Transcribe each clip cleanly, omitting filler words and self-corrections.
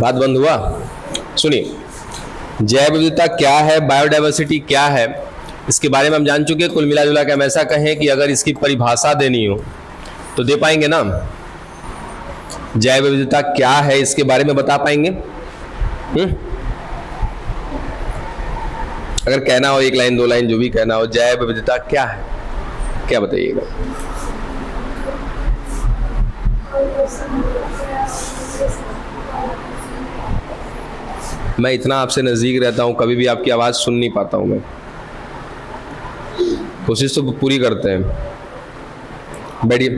बात बंद हुआ? सुनिए, जैव विविधता क्या है, बायोडाइवर्सिटी क्या है, इसके बारे में हम जान चुके हैं। कुल मिला जुला के हम ऐसा कहें कि अगर इसकी परिभाषा देनी हो तो दे पाएंगे ना? जैव विविधता क्या है इसके बारे में बता पाएंगे? अगर कहना हो 1 लाइन 2 लाइन जो भी कहना हो, जैव विविधता क्या है, क्या बताइएगा? मैं इतना आपसे नजदीक रहता हूं, कभी भी आपकी आवाज सुन नहीं पाता हूं। मैं कोशिश तो पूरी करते हैं। बैठिए।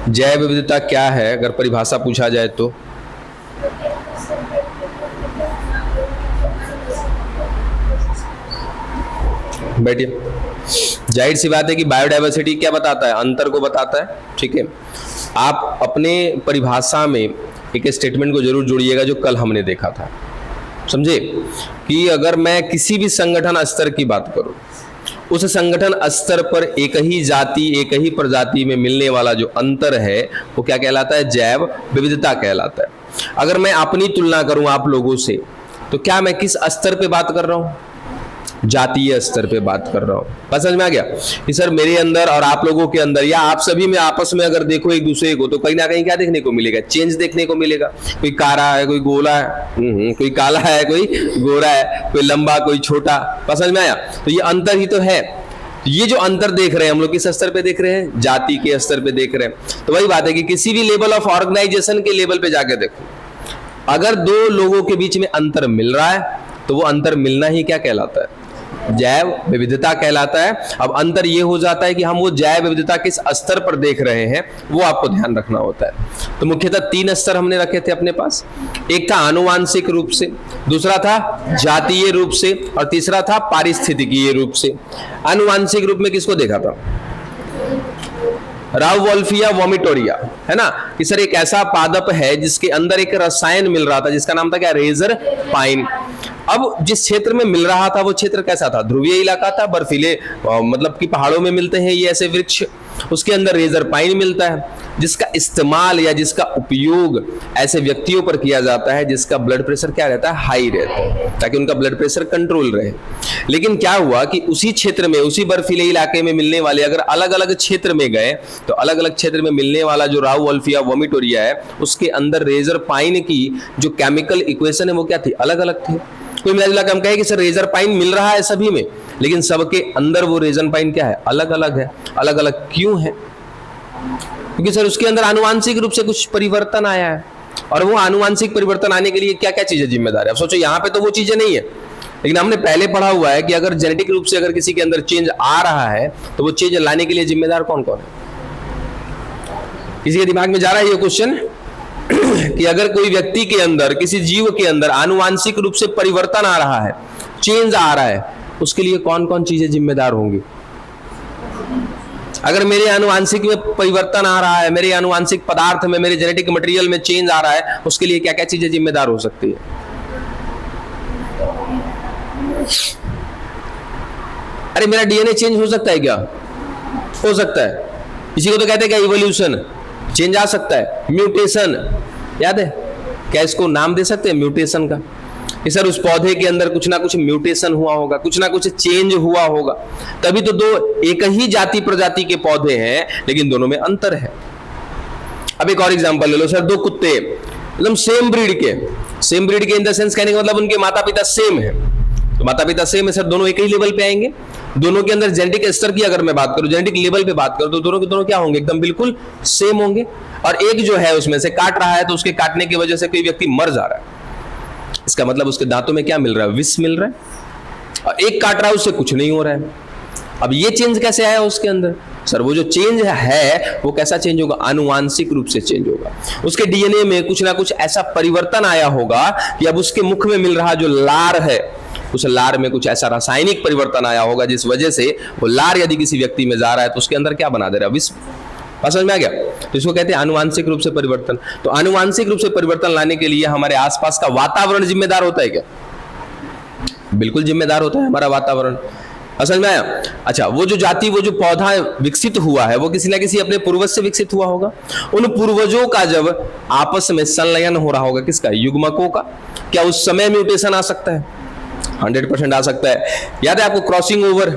जैव विविधता क्या है अगर परिभाषा पूछा जाए तो? बैठिए। जाहिर सी बात है कि बायोडाइवर्सिटी क्या बताता है? अंतर को बताता है। ठीक है, आप अपने परिभाषा में एक स्टेटमेंट को जरूर जोड़िएगा जो कल हमने देखा था। समझे कि अगर मैं किसी भी संगठन स्तर की बात करूं, उस संगठन स्तर पर एक ही जाति, एक ही प्रजाति में मिलने वाला जो अंतर है वो क्या कहलाता है? जैव विविधता कहलाता है। अगर मैं अपनी तुलना करूं आप लोगों से, तो क्या मैं किस स्तर पे बात कर रहा हूं? जातीय स्तर पे बात कर रहा हूं। बस समझ में आ गया कि सर मेरे अंदर और आप लोगों के अंदर या आप सभी में आपस में अगर देखो एक दूसरे को, तो कहीं ना कहीं क्या देखने को मिलेगा? चेंज देखने को मिलेगा। कोई काला है, कोई गोला है, कोई काला है, कोई गोरा है, कोई लंबा, कोई छोटा। बस समझ में आया? तो ये अंतर ही तो है। ये जो अंतर देख रहे हैं हम लोग किस स्तर पे देख रहे हैं? जाति के स्तर पे देख रहे हैं। तो वही बात है कि किसी भी लेवल ऑफ ऑर्गेनाइजेशन के लेवल पे जाके देखो, अगर 2 लोगों के बीच में अंतर मिल रहा है तो वो अंतर मिलना ही क्या कहलाता है? जैव विविधता कहलाता है। अब अंतर ये हो जाता है कि हम वो जैव विविधता किस स्तर पर देख रहे हैं वो आपको ध्यान रखना होता है। तो मुख्यतः 3 स्तर हमने रखे थे अपने पास। एक था आनुवांशिक रूप से, दूसरा था जातीय रूप से, और तीसरा था पारिस्थितिकीय रूप से। आनुवांशिक रूप में किसको देखा था? राउवोल्फिया वोमिटोरिया, है ना? कि सर एक ऐसा पादप है जिसके अंदर एक रसायन मिल रहा था जिसका नाम था क्या? रेजर पाइन। अब जिस क्षेत्र में मिल रहा था वो क्षेत्र कैसा था? ध्रुवीय इलाका था, बर्फीले मतलब कि पहाड़ों में मिलते हैं ये ऐसे वृक्ष। उसके अंदर रेजर पाइन मिलता है जिसका इस्तेमाल या जिसका उपयोग ऐसे व्यक्तियों पर किया जाता है जिसका ब्लड प्रेशर क्या रहता है? हाई रहता है, ताकि उनका ब्लड प्रेशर कंट्रोल रहे। लेकिन क्या हुआ कि उसी क्षेत्र में, उसी बर्फीले इलाके में मिलने वाले अगर अलग अलग क्षेत्र में गए तो अलग अलग क्षेत्र में मिलने वाला जो राउवोल्फिया वोमिटोरिया है उसके अंदर रेजर पाइन की जो केमिकल इक्वेशन है वो क्या थी? अलग अलग थी। कोई मिला के हम कहे कि सर रेजर पाइन मिल रहा है सभी में, लेकिन सबके अंदर वो रेजर पाइन क्या है? अलग अलग है। अलग अलग क्यों है? क्योंकि सर उसके अंदर आनुवांशिक रूप से कुछ परिवर्तन आया है, और वो आनुवांशिक परिवर्तन आने के लिए क्या क्या चीजें जिम्मेदार है? अब सोचो यहाँ पे तो वो चीजें नहीं है, लेकिन हमने पहले पढ़ा हुआ है कि अगर जेनेटिक रूप से अगर किसी के अंदर चेंज आ रहा है तो वो चेंज लाने के लिए जिम्मेदार कौन कौन है? किसी के दिमाग में जा रहा है ये क्वेश्चन कि अगर कोई व्यक्ति के अंदर, किसी जीव के अंदर आनुवांशिक रूप से परिवर्तन आ रहा है, चेंज आ रहा है, उसके लिए कौन कौन चीजें जिम्मेदार होंगी? अगर मेरे आनुवांशिक में परिवर्तन आ रहा है, मेरे आनुवांशिक पदार्थ में, मेरे जेनेटिक मटेरियल में चेंज आ रहा है, उसके लिए क्या क्या चीजें जिम्मेदार हो सकती है? अरे मेरा डीएनए चेंज हो सकता है क्या? हो सकता है। इसी को तो कहते हैं क्या? इवोल्यूशन। चेंज आ सकता है। म्यूटेशन, याद है क्या? इसको नाम दे सकते हैं म्यूटेशन का कि सर उस पौधे के अंदर कुछ ना कुछ म्यूटेशन हुआ होगा, कुछ ना कुछ चेंज हुआ होगा, तभी तो 2 एक ही जाति प्रजाति के पौधे हैं लेकिन दोनों में अंतर है। अब एक और एग्जांपल ले लो सर, 2 कुत्ते एकदम सेम ब्रीड के इन द सेंस कहने का मतलब उनके माता पिता सेम है। तो माता पिता सेम है सर, दोनों एक ही लेवल पे आएंगे। दोनों के अंदर जेनेटिक स्तर की अगर मैं बात करूं, जेनेटिक लेवल पे बात करूं, तो दोनों के दोनों क्या होंगे? एकदम बिल्कुल सेम होंगे। और एक जो है उसमें से काट रहा है तो उसके काटने की वजह से कोई व्यक्ति मर जा रहा है, इसका मतलब उसके दांतों में क्या मिल रहा है? विष मिल रहा है। और एक काट रहा है उससे कुछ नहीं हो रहा है। अब ये चेंज कैसे आया उसके अंदर? सर वो जो चेंज है वो कैसा चेंज होगा? आनुवांशिक रूप से चेंज होगा। उसके डीएनए में कुछ ना कुछ ऐसा परिवर्तन आया होगा कि अब उसके मुख में मिल रहा जो लार है, उस लार में कुछ ऐसा रासायनिक परिवर्तन आया होगा जिस वजह से वो लार यदि किसी व्यक्ति में जा रहा है तो उसके अंदर क्या बना दे रहा है? विष। समझ में आ गया? तो इसको कहते हैं आनुवांशिक रूप से परिवर्तन। तो आनुवांशिक रूप से परिवर्तन लाने के लिए हमारे आसपास का वातावरण जिम्मेदार होता है क्या? बिल्कुल जिम्मेदार होता है हमारा वातावरण। असल में आया। अच्छा, वो जो जाति, वो जो पौधा विकसित हुआ है, वो किसी ना किसी अपने पूर्वज से विकसित हुआ होगा। उन पूर्वजों का जब आपस में संलयन हो रहा होगा, किसका, युग्मकों का, क्या उस समय म्यूटेशन आ सकता है? 100% आ सकता है। याद है आपको crossing over?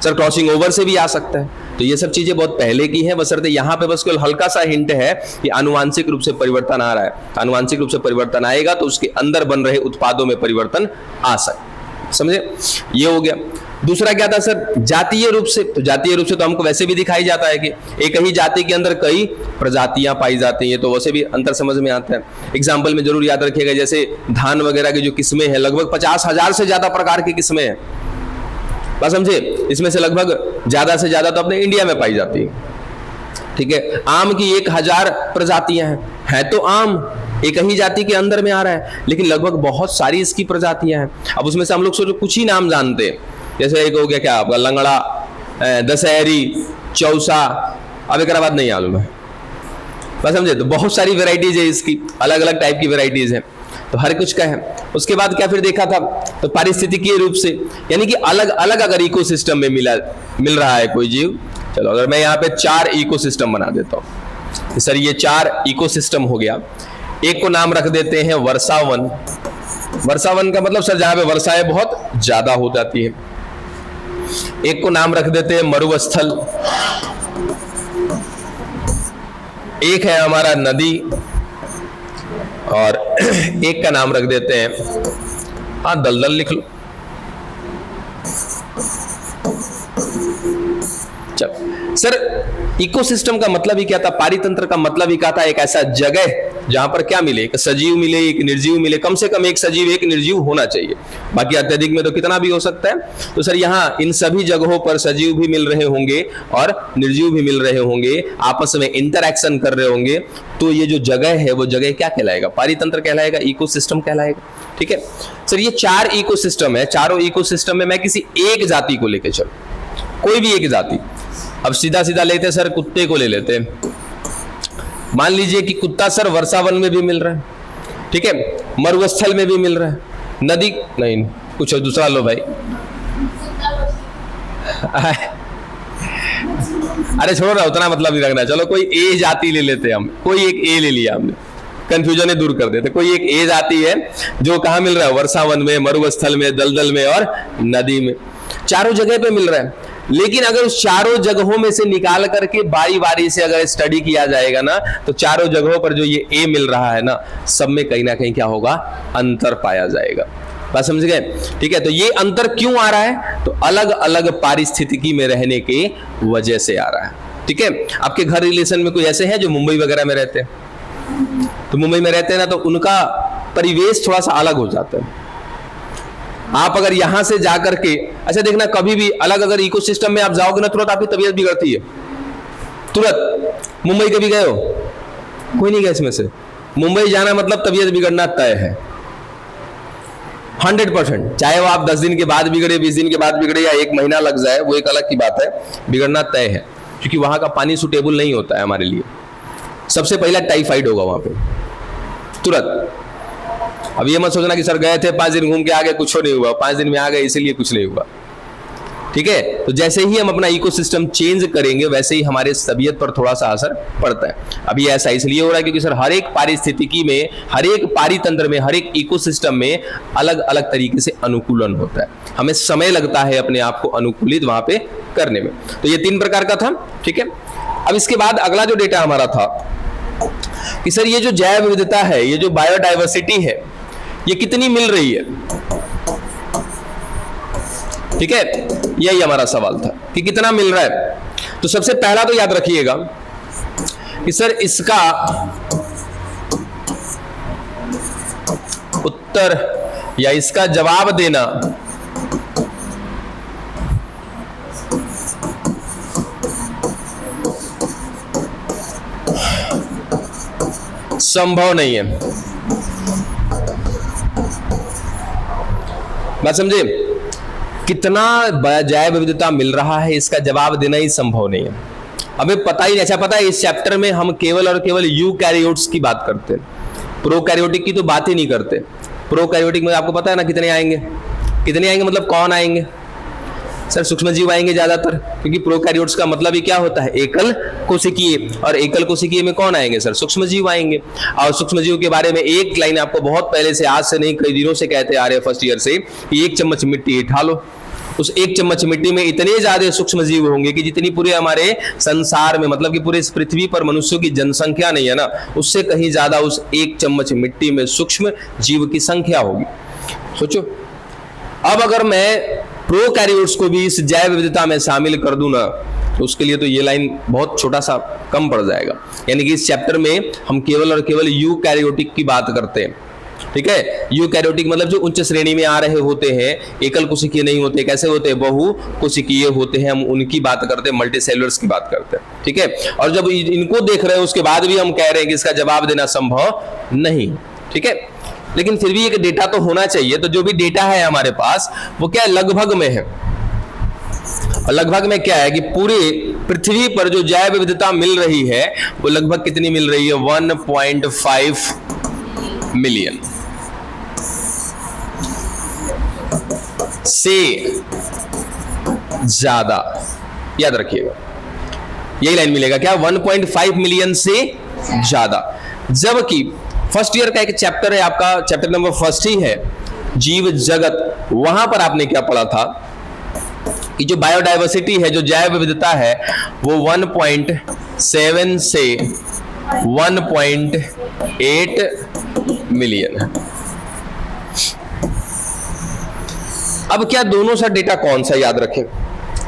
Sir crossing over से भी आ सकता है। तो ये सब चीजें बहुत पहले की हैं, बशर्ते यहाँ पे बस केवल हल्का सा हिंट है कि आनुवांशिक रूप से परिवर्तन आ रहा है। आनुवांशिक रूप से परिवर्तन आएगा तो उसके अंदर बन रहे उत्पादों में परिवर्तन आ सकता, समझे? ये हो गया। दूसरा क्या था सर? जातीय रूप से। तो जातीय रूप से तो हमको वैसे भी दिखाई जाता है कि एक ही जाति के अंदर कई प्रजातियां पाई जाती हैं, तो वैसे भी अंतर समझ में आता है। एग्जाम्पल में जरूर याद रखिएगा, जैसे धान वगैरह की जो किस्में हैं, लगभग 50,000 से ज्यादा प्रकार की किस्में हैं, बात समझे? इसमें से लगभग ज्यादा से ज्यादा तो अपने इंडिया में पाई जाती है, ठीक है। आम की 1000 प्रजातियां हैं, है तो आम एक ही जाति के अंदर में आ रहा है, लेकिन लगभग बहुत सारी इसकी प्रजातियां हैं। अब उसमें से हम लोग सोचो कुछ ही नाम जानते हैं, जैसे एक हो गया क्या आपका लंगड़ा, दशहरी, चौसा, अब एक बात नहीं मालूम है, बस समझे? तो बहुत सारी वेराइटीज है इसकी, अलग अलग टाइप की वेराइटीज है, तो हर कुछ का है। उसके बाद क्या फिर देखा था? तो पारिस्थितिकीय रूप से, यानी कि अलग अलग अगर इकोसिस्टम में मिल रहा है कोई जीव। चलो अगर मैं यहाँ पे 4 इकोसिस्टम बना देता हूँ, सर ये 4 इकोसिस्टम हो गया। एक को नाम रख देते हैं वर्षावन। वर्षावन का मतलब सर जहां पे वर्षाएं बहुत ज्यादा हो जाती है। एक को नाम रख देते हैं मरुस्थल। एक है हमारा नदी, और एक का नाम रख देते हैं, हाँ दलदल लिख लो। चल सर, इकोसिस्टम का मतलब ही क्या था? पारितंत्र का मतलब ही क्या था? एक ऐसा जगह जहां पर क्या मिले, एक सजीव मिले, एक निर्जीव मिले, कम से कम एक सजीव एक निर्जीव होना चाहिए, बाकी अत्यधिक में तो कितना भी हो सकता है। तो सर यहाँ इन सभी जगहों पर सजीव भी मिल रहे होंगे और निर्जीव भी मिल रहे होंगे, आपस में इंटरैक्शन कर रहे होंगे, तो ये जो जगह है वो जगह क्या कहलाएगा? पारितंत्र कहलाएगा, इकोसिस्टम कहलाएगा, ठीक है। सर ये 4 इकोसिस्टम है, चारों इकोसिस्टम में मैं किसी एक जाति को लेके चलूं, कोई भी एक जाति। अब सीधा सीधा लेते हैं सर, कुत्ते को ले लेते हैं। मान लीजिए कि कुत्ता सर वर्षावन में भी मिल रहा है, ठीक है, मरुस्थल में भी मिल रहा है, नदी नहीं, कुछ दूसरा लो भाई। अरे छोड़ो ना, उतना मतलब नहीं रखना, चलो कोई ए जाति ले लेते हैं हम, कोई एक ए ले लिया हमने, कंफ्यूजन है दूर कर देते। कोई एक ए जाति है जो कहाँ मिल रहा है? वर्षावन में, मरुस्थल में, दलदल में और नदी में, चारों जगह पे मिल रहा है। लेकिन अगर उस चारों जगहों में से निकाल करके बारी बारी से अगर स्टडी किया जाएगा ना, तो चारों जगहों पर जो ये ए मिल रहा है ना, सब में कहीं ना कहीं क्या होगा? अंतर पाया जाएगा। बात समझ गए? ठीक है। तो ये अंतर क्यों आ रहा है? तो अलग अलग पारिस्थितिकी में रहने की वजह से आ रहा है। ठीक है। आपके घर रिलेशन में कोई ऐसे हैं जो मुंबई वगैरह में रहते हैं, तो मुंबई में रहते हैं ना, तो उनका परिवेश थोड़ा सा अलग हो जाता है। आप अगर यहां से जाकर के, अच्छा देखना, कभी भी अलग अगर इकोसिस्टम में आप जाओगे ना, तुरंत आपकी तबीयत बिगड़ती है, तुरंत। मुंबई कभी गए हो? कोई नहीं गया इसमें से। मुंबई जाना मतलब तबीयत बिगड़ना तय है, 100%। चाहे वो आप 10 दिन के बाद बिगड़े, 20 दिन के बाद बिगड़े, या 1 महीना लग जाए, वो एक अलग की बात है, बिगड़ना तय है, क्योंकि वहां का पानी सुटेबल नहीं होता है हमारे लिए। सबसे पहला टाइफाइड होगा वहां पे तुरंत। अब ये मत सोचना कि सर गए थे 5 दिन घूम के आ गए, कुछ नहीं हुआ, 5 दिन में आ गए इसीलिए कुछ नहीं हुआ। ठीक है। तो जैसे ही हम अपना इकोसिस्टम चेंज करेंगे, वैसे ही हमारे तबीयत पर थोड़ा सा असर पड़ता है। अभी ऐसा इसलिए हो रहा है क्योंकि सर हर एक पारिस्थितिकी में, हर एक पारितंत्र में, हर एक इकोसिस्टम में अलग अलग तरीके से अनुकूलन होता है। हमें समय लगता है अपने आप को अनुकूलित वहां पे करने में। तो ये 3 प्रकार का था। ठीक है। अब इसके बाद अगला जो डेटा हमारा था कि सर ये जो जैव विविधता है, ये जो बायोडाइवर्सिटी है, ये कितनी मिल रही है? ठीक है, यही हमारा सवाल था कि कितना मिल रहा है। तो सबसे पहला तो याद रखिएगा कि सर इसका उत्तर या इसका जवाब देना संभव नहीं है। बात समझे? कितना जैव विविधता मिल रहा है, इसका जवाब देना ही संभव नहीं है। हमें पता ही नहीं। अच्छा पता है, इस चैप्टर में हम केवल और केवल यूकैरियोट्स की बात करते हैं, प्रोकैरियोटिक की तो बात ही नहीं करते। प्रोकैरियोटिक में आपको पता है ना कितने आएंगे? कितने आएंगे मतलब कौन आएंगे? सर सूक्ष्म जीव आएंगे ज्यादातर, क्योंकि प्रोकैरियोट्स का मतलब ही क्या होता है, एकल कोशिकीय, और एकल कोशिकीय में कौन आएंगे सर, सूक्ष्म जीव आएंगे। और सूक्ष्म जीव के बारे में एक लाइन आपको बहुत पहले से, आज से नहीं कई दिनों से कहते आ रहे हैं फर्स्ट ईयर से, कि 1 चम्मच मिट्टी उठा लो, उस 1 चम्मच मिट्टी में इतने ज्यादा सूक्ष्म जीव होंगे कि जितनी पूरे हमारे संसार में, मतलब कि पूरे इस पृथ्वी पर मनुष्यों की जनसंख्या नहीं है ना, उससे कहीं ज्यादा उस 1 चम्मच मिट्टी में सूक्ष्म जीव की संख्या होगी। सोचो, अब अगर मैं प्रोकैरियोट्स को भी इस जैव विविधता में शामिल कर दूं ना, तो उसके लिए तो ये लाइन बहुत छोटा सा कम पड़ जाएगा। यानी कि इस चैप्टर में हम केवल और केवल यूकैरियोटिक की बात करते हैं, ठीक है। यूकैरियोटिक मतलब जो उच्च श्रेणी में आ रहे होते हैं, एकल कोशिकीय नहीं होते, कैसे होते हैं, बहु कोशिकीय होते हैं, हम उनकी बात करते हैं, मल्टीसेलुलर्स की बात करते हैं, ठीक है। और जब इनको देख रहे हैं उसके बाद भी हम कह रहे हैं कि इसका जवाब देना संभव नहीं, ठीक है। लेकिन फिर भी एक डेटा तो होना चाहिए, तो जो भी डेटा है हमारे पास वो क्या है, लगभग में है। और लगभग में क्या है कि पूरे पृथ्वी पर जो जैव विविधता मिल रही है वो लगभग कितनी मिल रही है, 1.5 मिलियन से ज्यादा, याद रखिएगा यही लाइन मिलेगा क्या, 1.5 मिलियन से ज्यादा। जबकि फर्स्ट ईयर का एक चैप्टर है आपका, चैप्टर नंबर 1 ही है, जीव जगत, वहां पर आपने क्या पढ़ा था कि जो बायोडाइवर्सिटी है, जो जैव विविधता है, वो 1.7 से 1.8 मिलियन है। अब क्या दोनों सा डेटा कौन सा याद रखें,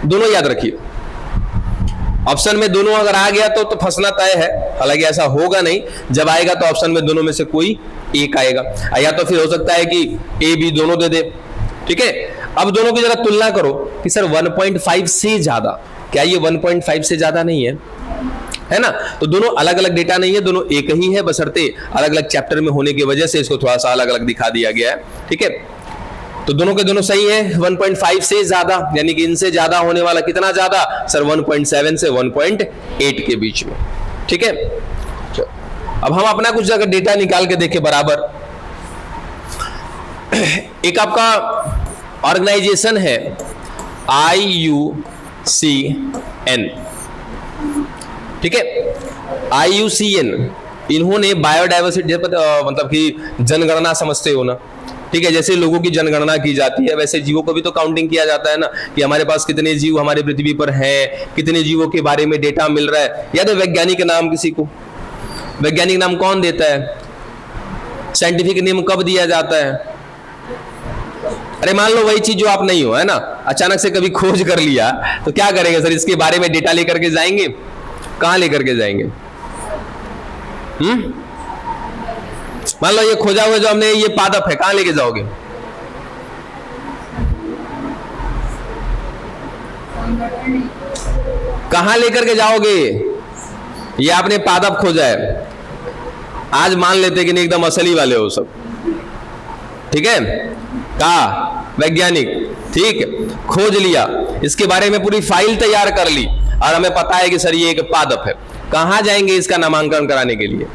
दोनों याद रखिए। ऑप्शन में दोनों अगर आ गया तो फंसना तय है, हालांकि ऐसा होगा नहीं, जब आएगा तो ऑप्शन में दोनों में से कोई एक आएगा, या तो फिर हो सकता है कि ए बी दोनों दे दे, ठीक है। अब दोनों की जरा तुलना करो कि सर 1.5 से ज्यादा, क्या ये 1.5 से ज्यादा नहीं है ना। तो दोनों अलग अलग डेटा नहीं है, दोनों एक ही है, बशर्ते अलग अलग चैप्टर में होने की वजह से इसको थोड़ा सा अलग अलग दिखा दिया गया है, ठीक है। तो दोनों के दोनों सही है, 1.5 से ज्यादा, यानी कि इनसे ज्यादा होने वाला कितना ज्यादा सर, 1.7 से 1.8 के बीच में, ठीक है। अब हम अपना कुछ जगह डेटा निकाल के देखें बराबर। एक आपका ऑर्गेनाइजेशन है IUCN, ठीक है। IUCN इन्होंने बायोडाइवर्सिटी, मतलब कि जनगणना समझते हो ना, ठीक है। जैसे लोगों की जनगणना की जाती है, वैसे जीवों को भी तो काउंटिंग किया जाता है ना, कि हमारे पास कितने जीव हमारे पृथ्वी पर हैं, कितने जीवों के बारे में डेटा मिल रहा है। याद है वैज्ञानिक नाम किसी को, वैज्ञानिक नाम कौन देता है, साइंटिफिक नेम कब दिया जाता है। अरे मान लो वही चीज जो आप नहीं हो, है ना, अचानक से कभी खोज कर लिया तो क्या करेंगे सर, इसके बारे में डेटा लेकर के जाएंगे, कहां लेकर के जाएंगे। मान लो ये खोजा हुआ जो हमने, ये पादप है, कहां लेके जाओगे, कहां लेकर के जाओगे। ये आपने पादप खोजा है, आज मान लेते कि नहीं एकदम असली वाले हो सब, ठीक है, कहा वैज्ञानिक, ठीक है, खोज लिया, इसके बारे में पूरी फाइल तैयार कर ली और हमें पता है कि सर ये एक पादप है। कहां जाएंगे इसका नामांकन कराने के लिए,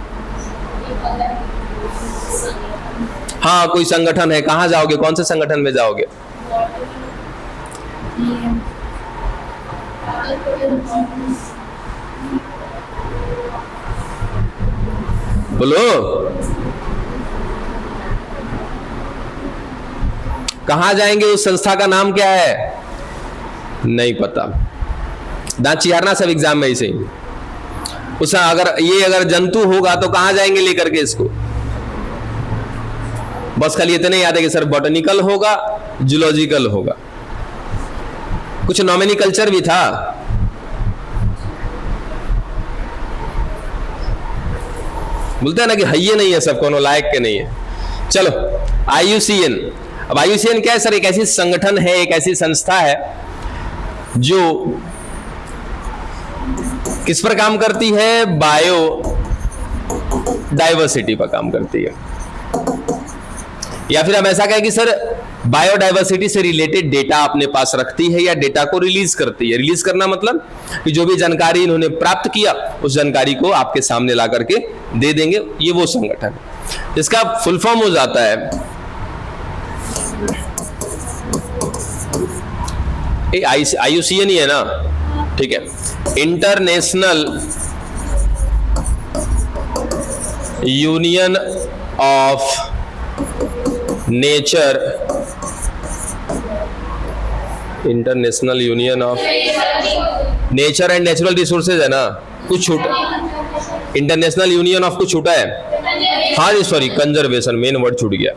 हाँ कोई संगठन है, कहां जाओगे, कौन से संगठन में जाओगे, बोलो, कहां जाएंगे, उस संस्था का नाम क्या है, नहीं पता, दांत चिहारना सब एग्जाम में ऐसे ही। उस अगर जंतु होगा तो कहां जाएंगे लेकर के इसको, बस खाली इतने याद है कि सर बॉटनिकल होगा, जूलॉजिकल होगा, कुछ नॉमिनिकल्चर भी था, बोलते हैं ना कि हइये नहीं है, सब कोनो लायक के नहीं है। चलो IUCN, अब IUCN क्या है सर, एक ऐसी संगठन है, एक ऐसी संस्था है जो किस पर काम करती है, बायो डाइवर्सिटी पर काम करती है। या फिर हम ऐसा कहें कि सर बायोडाइवर्सिटी से रिलेटेड डेटा अपने पास रखती है या डेटा को रिलीज करती है। रिलीज करना मतलब कि जो भी जानकारी इन्होंने प्राप्त किया उस जानकारी को आपके सामने ला करके दे देंगे, ये वो संगठन है। इसका फुल फॉर्म हो जाता है IUCN ही है ना, ठीक है। International union of nature, international union of nature and natural resources है ना, कुछ छूटा, इंटरनेशनल यूनियन ऑफ कुछ छूटा है, हाँ जी सॉरी, कंजर्वेशन, मेन वर्ड छूट गया,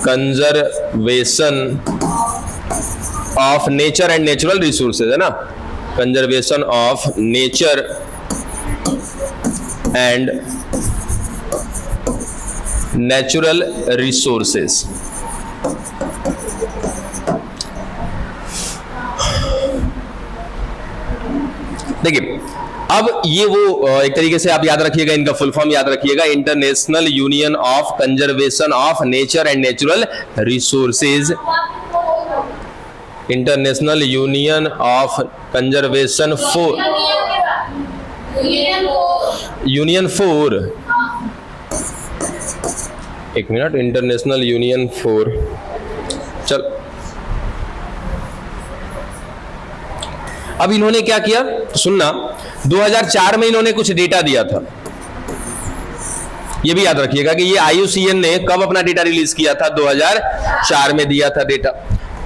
conservation of nature and natural resources है ना, conservation of nature and natural resources. देखिए अब ये वो एक तरीके से आप याद रखिएगा, इनका फुल फॉर्म याद रखिएगा, international union of conservation of nature and natural resources, international union of conservation for, union for, एक मिनट, इंटरनेशनल यूनियन फॉर, चल अब इन्होंने क्या किया सुनना, 2004 में इन्होंने कुछ डेटा दिया था, ये भी याद रखिएगा कि ये IUCN ने कब अपना डेटा रिलीज किया था, 2004 में दिया था डेटा,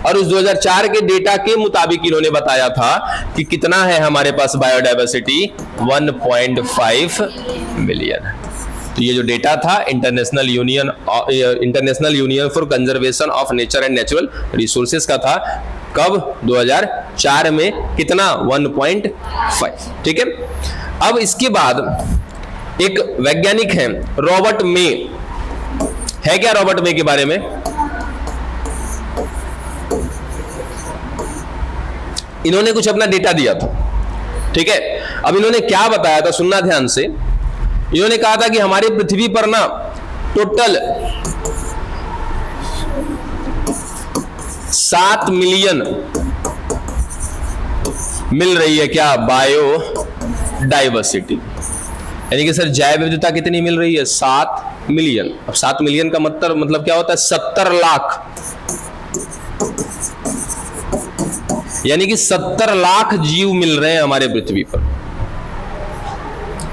और उस 2004 के डेटा के मुताबिक इन्होंने बताया था कि कितना है हमारे पास बायोडायवर्सिटी, 1.5 मिलियन। तो ये जो डेटा था international union for conservation of nature and natural resources का था, कब, 2004 में, कितना, 1.5, ठीक है। अब इसके बाद एक वैज्ञानिक है रॉबर्ट मे, है क्या रॉबर्ट मे के बारे में, इन्होंने कुछ अपना डेटा दिया था, ठीक है। अब इन्होंने क्या बताया था, सुनना ध्यान से, इन्होंने कहा था कि हमारी पृथ्वी पर ना टोटल 7 मिलियन मिल रही है क्या, बायो डाइवर्सिटी, यानी कि सर जैव विविधता कितनी मिल रही है, 7 मिलियन। अब 7 मिलियन का मतलब क्या होता है, 70 लाख, यानी कि 70 लाख जीव मिल रहे हैं हमारे पृथ्वी पर,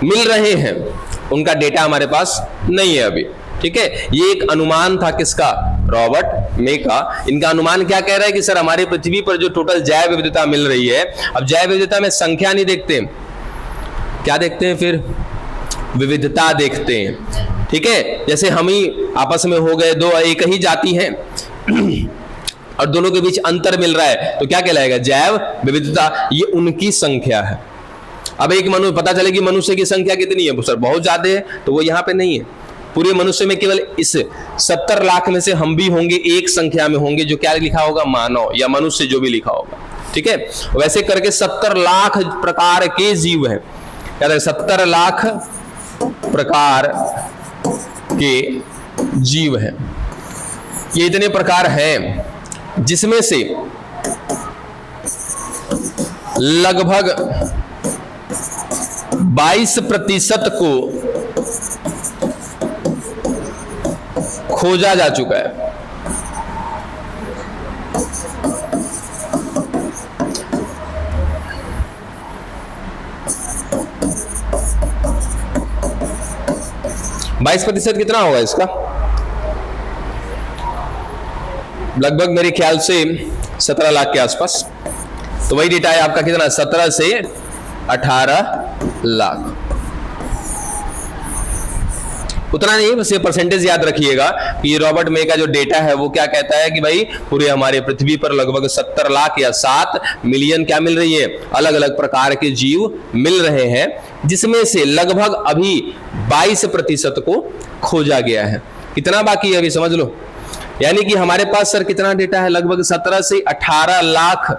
मिल रहे हैं, उनका डेटा हमारे पास नहीं है अभी, ठीक है। ये एक अनुमान था किसका, रॉबर्ट मे का। इनका अनुमान क्या कह रहा है कि सर हमारी पृथ्वी पर जो टोटल जैव विविधता मिल रही है, अब जैव विविधता में संख्या नहीं देखते, क्या देखते हैं फिर, विविधता देखते हैं, ठीक है। जैसे हम ही आपस में हो गए, दो एक ही जाति हैं और दोनों के बीच अंतर मिल रहा है, तो क्या कहलाएगा, जैव विविधता, ये उनकी संख्या है। अब एक मनुष्य, पता चले कि मनुष्य की संख्या कितनी है, सर बहुत ज्यादा है, तो वो यहाँ पे नहीं है, पूरे मनुष्य में केवल इस 70 लाख में से हम भी होंगे, एक संख्या में होंगे, जो क्या लिखा होगा, मानव या मनुष्य, जो भी लिखा होगा, ठीक है। वैसे करके 70 लाख प्रकार के जीव हैं, क्या 70 लाख प्रकार के जीव हैं, ये इतने प्रकार हैं, जिसमें से लगभग 22% को खोजा जा चुका है। बाईस प्रतिशत कितना होगा इसका, लगभग मेरे ख्याल से 17 लाख के आसपास। तो वही डेटा है आपका, कितना, 17 से 18 लाख, उतना नहीं, बस ये परसेंटेज याद रखिएगा कि रॉबर्ट मे का जो डेटा है वो क्या कहता है कि भाई पूरे हमारे पृथ्वी पर लगभग 70 लाख या 7 मिलियन क्या मिल रही है, अलग अलग प्रकार के जीव मिल रहे हैं, जिसमें से लगभग अभी 22% को खोजा गया है। कितना बाकी है अभी समझ लो, यानी कि हमारे पास सर कितना डेटा है, लगभग 17 से 18 लाख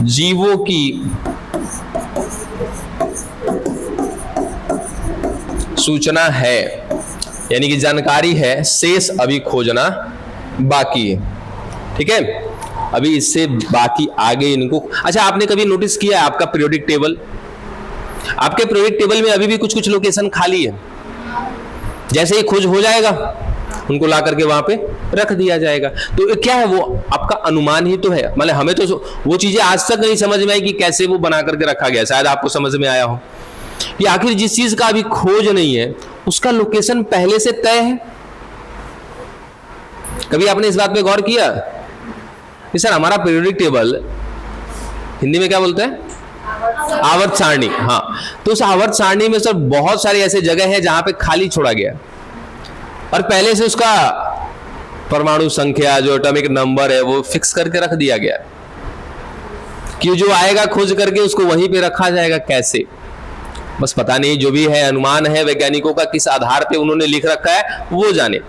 जीवों की सूचना है, यानी कि जानकारी है, शेष अभी खोजना बाकी है, ठीक है। अभी इससे बाकी आगे इनको, अच्छा आपने कभी नोटिस किया है आपका पीरियोडिक टेबल, आपके पीरियोडिक टेबल में अभी भी कुछ कुछ लोकेशन खाली है, जैसे ही खोज हो जाएगा उनको ला करके वहां पे रख दिया जाएगा। तो क्या है, वो आपका अनुमान ही तो है। मतलब हमें तो वो चीजें आज तक नहीं समझ में आई कि कैसे वो बना करके रखा गया, शायद आपको समझ में आया हो कि आखिर जिस चीज का अभी खोज नहीं है उसका लोकेशन पहले से तय है। कभी आपने इस बात पे गौर किया कि सर हमारा पीरियोडिक टेबल हिंदी में क्या बोलते हैं, आवर्त सारणी। हाँ, तो उस आवर्त सारणी में सर बहुत सारी ऐसे जगह है जहां पे खाली छोड़ा गया और पहले से उसका परमाणु संख्या, जो एटॉमिक नंबर है, वो फिक्स करके रख दिया गया कि जो आएगा खोज करके उसको वहीं पे रखा जाएगा। कैसे, बस पता नहीं, जो भी है अनुमान है वैज्ञानिकों का, किस आधार पे उन्होंने लिख रखा है वो जाने।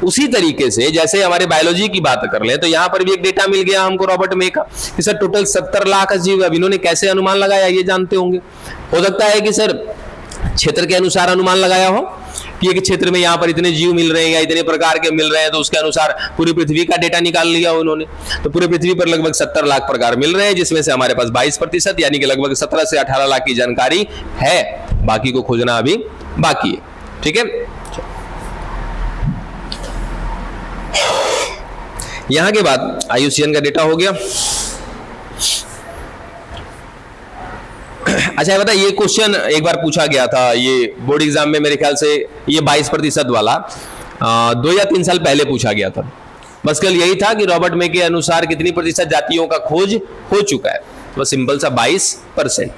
उसी तरीके से जैसे हमारे बायोलॉजी की बात कर ले तो यहां पर भी एक डेटा मिल गया हमको रॉबर्ट मे का कि सर टोटल 70 लाख जीव। अब इन्होंने कैसे अनुमान लगाया ये जानते होंगे। हो सकता है कि सर क्षेत्र के अनुसार अनुमान लगाया हो कि एक क्षेत्र में यहाँ पर इतने जीव मिल रहे हैं या इतने प्रकार के मिल रहे हैं, तो उसके अनुसार पूरी पृथ्वी का डेटा निकाल लिया उन्होंने। तो पूरी पृथ्वी पर लगभग 70 लाख प्रकार मिल रहे हैं, जिसमें से हमारे पास 22% यानी कि लगभग 17 से 18 लाख की जानकारी है, बाकी को खोजना अभी बाकी है। ठीक है, यहां के बाद IUCN का डेटा हो गया। अच्छा बता, ये क्वेश्चन एक बार पूछा गया था, ये बोर्ड एग्जाम में मेरे ख्याल से ये 22% वाला 2 या 3 साल पहले पूछा गया था। बस कल यही था कि रॉबर्ट मे के अनुसार कितनी प्रतिशत जातियों का खोज हो चुका है। बस सिंपल सा 22%।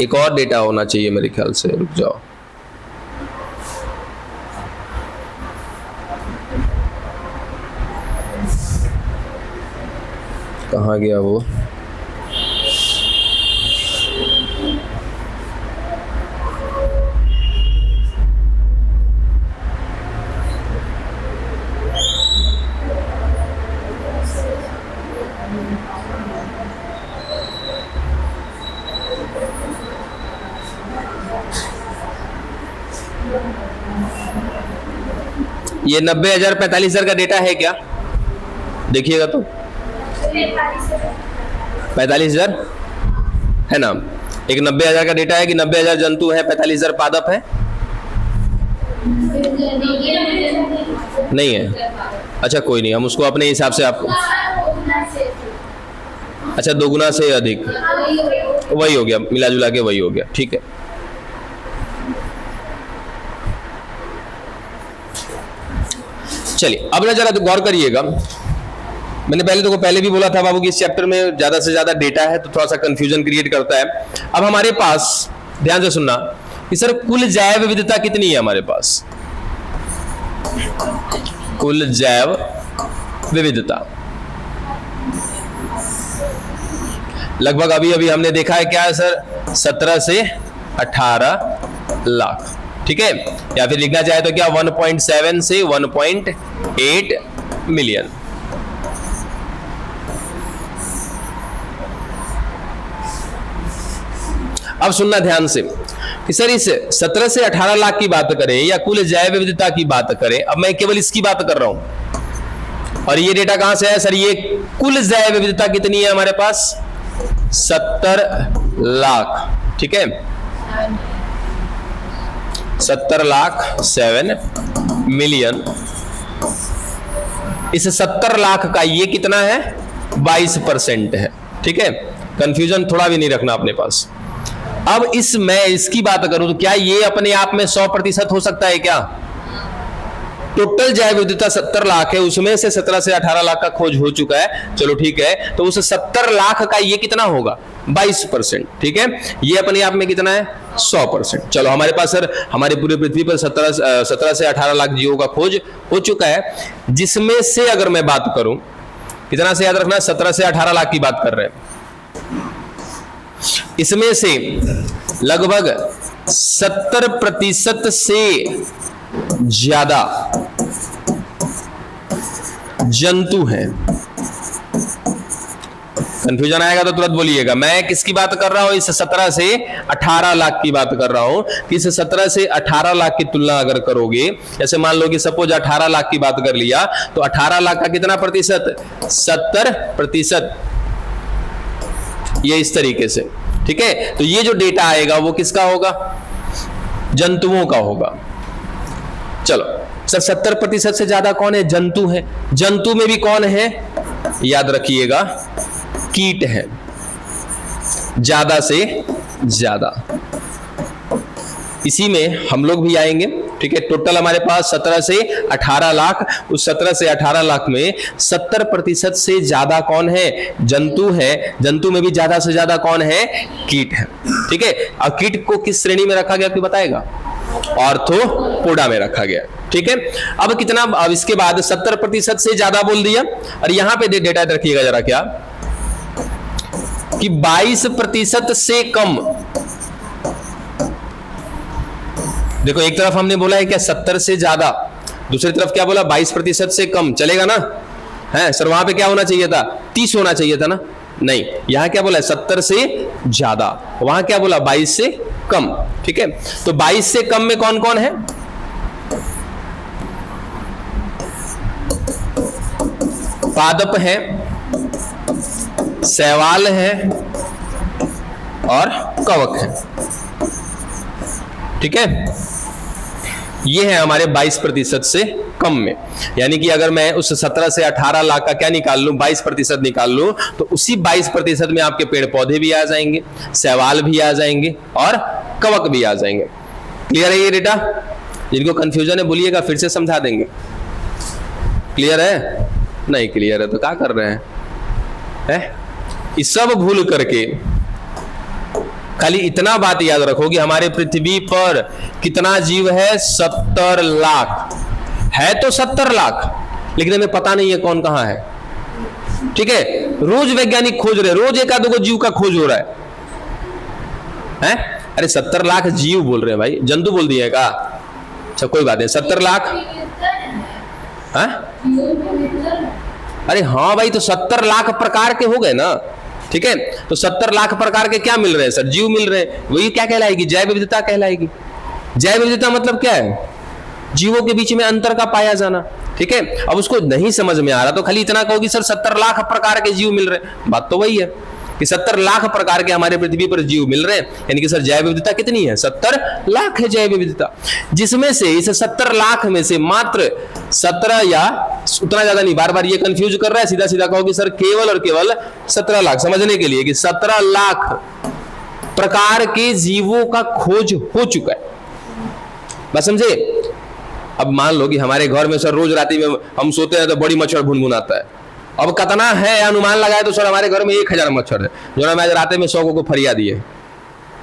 एक और डेटा होना चाहिए मेरे ख्याल से, रुक जाओ, कहाँ गया वो। ये 90,000 45,000 का डेटा है क्या, देखिएगा तो 45,000 है ना। एक 90,000 का डेटा है कि 90,000 जंतु है, 45,000 पादप है। नहीं है, अच्छा कोई नहीं, हम उसको अपने हिसाब से आपको, अच्छा 2 गुना से अधिक, वही हो गया, मिला जुला के वही हो गया। ठीक है, चलिए अब ना जरा गौर करिएगा। मैंने पहले भी बोला था बाबू कि इस चैप्टर में ज्यादा से ज्यादा डेटा है तो थोड़ा सा कंफ्यूजन क्रिएट करता है। अब हमारे पास ध्यान से सुनना कि सर कुल जैव विविधता कितनी है हमारे पास, कुल जैव विविधता लगभग अभी हमने देखा है क्या है सर, 17 से 18 लाख। ठीक है, या फिर लिखना चाहे तो क्या 1.7 से 1.8 मिलियन। अब सुनना ध्यान से कि सर इस 17 से 18 लाख की बात करें या कुल जैव विविधता की बात करें, अब मैं केवल इसकी बात कर रहा हूं। और ये डेटा कहां से है सर, ये कुल जैव विविधता कितनी है हमारे पास, 70 लाख। ठीक है, 70 लाख 7 मिलियन। इस 70 लाख का ये कितना है, 22% है। ठीक है, कंफ्यूजन थोड़ा भी नहीं रखना अपने पास। अब मैं इसकी बात करूं तो क्या ये अपने आप में 100% हो सकता है क्या? टोटल जैव विविधता 70 लाख है, उसमें से 17 से 18 लाख का खोज हो चुका है। चलो ठीक है, तो उस 70 लाख का ये कितना होगा, 22%। ठीक है, ये अपने आप में कितना है, 100%। चलो हमारे पास सर हमारी पूरी पृथ्वी पर 17 से 18 लाख जीवों का खोज हो चुका है, जिसमें से अगर मैं बात करूं, कितना से याद रखना, 17 से 18 लाख की बात कर रहे हैं। इसमें से लगभग 70% से ज्यादा जंतु हैं। कंफ्यूजन आएगा तो तुरंत बोलिएगा। मैं किसकी बात कर रहा हूं, इस 17 से 18 लाख की बात कर रहा हूं कि इस 17 से 18 लाख की तुलना अगर करोगे, जैसे मान लो कि सपोज 18 लाख की बात कर लिया, तो 18 लाख का कितना प्रतिशत, 70%। ये इस तरीके से ठीक है, तो ये जो डेटा आएगा वो किसका होगा? जंतुओं का होगा। चलो सर 70% से ज्यादा कौन है? जंतु है। जंतु में भी कौन है? याद रखिएगा, कीट है, ज्यादा से ज्यादा। इसी में हम लोग भी आएंगे। ठीक है, टोटल हमारे पास 17 से 18 लाख, उस 17 से 18 लाख में 70% से ज्यादा कौन है? जंतु है। जंतु में भी ज्यादा से ज्यादा कौन है? कीट है। ठीक है, और कीट को किस श्रेणी में रखा गया आपको बताएगा? ऑर्थोपोडा में रखा गया। ठीक है, अब कितना? अब इसके बाद 70% से ज्यादा बोल दिया, और यहां पे डेटा रखिएगा जरा क्या कि 22% से कम। देखो एक तरफ हमने बोला है क्या 70 से ज्यादा, दूसरी तरफ क्या बोला? 22% से कम। चलेगा ना? है सर, वहां पे क्या होना चाहिए था? 30 होना चाहिए था ना? नहीं, यहां क्या बोला? 70 से ज्यादा। वहां क्या बोला? 22 से कम। ठीक है, तो 22 से कम में कौन कौन है? पादप है, शैवाल है और कवक है। ठीक है, ये है हमारे 22% से कम में। यानी कि अगर मैं उस 17 से 18 लाख का क्या निकाल लूं? 22% निकाल लूं, तो उसी 22% में आपके पेड़ पौधे भी आ जाएंगे, शैवाल भी आ जाएंगे और कवक भी आ जाएंगे। क्लियर है ये डेटा? जिनको कंफ्यूजन है बोलिएगा, फिर से समझा देंगे। क्लियर है? नहीं क्लियर है तो क्या कर रहे हैं? ये सब भूल करके खाली इतना बात याद रखो कि हमारे पृथ्वी पर कितना जीव है? 70 लाख है। तो 70 लाख, लेकिन हमें पता नहीं है कौन कहां है। ठीक है, रोज वैज्ञानिक खोज रहे, रोज एक आधो जीव का खोज हो रहा है? अरे 70 लाख जीव बोल रहे हैं भाई, जंतु बोल दिए का? अच्छा कोई बात नहीं, 70 लाख। अरे हाँ भाई, तो 70 लाख प्रकार के हो गए ना। ठीक है, तो 70 लाख प्रकार के क्या मिल रहे हैं सर? जीव मिल रहे हैं। वही क्या कहलाएगी? जैव विविधता कहलाएगी। जैव विविधता मतलब क्या है? जीवों के बीच में अंतर का पाया जाना। ठीक है, अब उसको नहीं समझ में आ रहा तो खाली इतना कहो कि सर 70 लाख प्रकार के जीव मिल रहे हैं। बात तो वही है कि 70 लाख प्रकार के हमारे पृथ्वी पर जीव मिल रहे हैं। यानी कि सर जैव विविधता कितनी है? 70 लाख है जैव विविधता, जिसमें से इस 70 लाख में से मात्र 17 या उतना ज्यादा नहीं, बार बार ये कंफ्यूज कर रहा है। सीधा सीधा कहो कि सर केवल और केवल 17 लाख, समझने के लिए कि 17 लाख प्रकार के जीवों का खोज हो चुका है। बस समझे? अब मान लो कि हमारे घर में सर रोज राती में हम सोते हैं तो बड़ी मच्छर भुनभुनाता है। अब कितना है अनुमान लगाए तो सर हमारे घर में 1000 मच्छर है, जो मैं रात में 100 को फरिया दिए।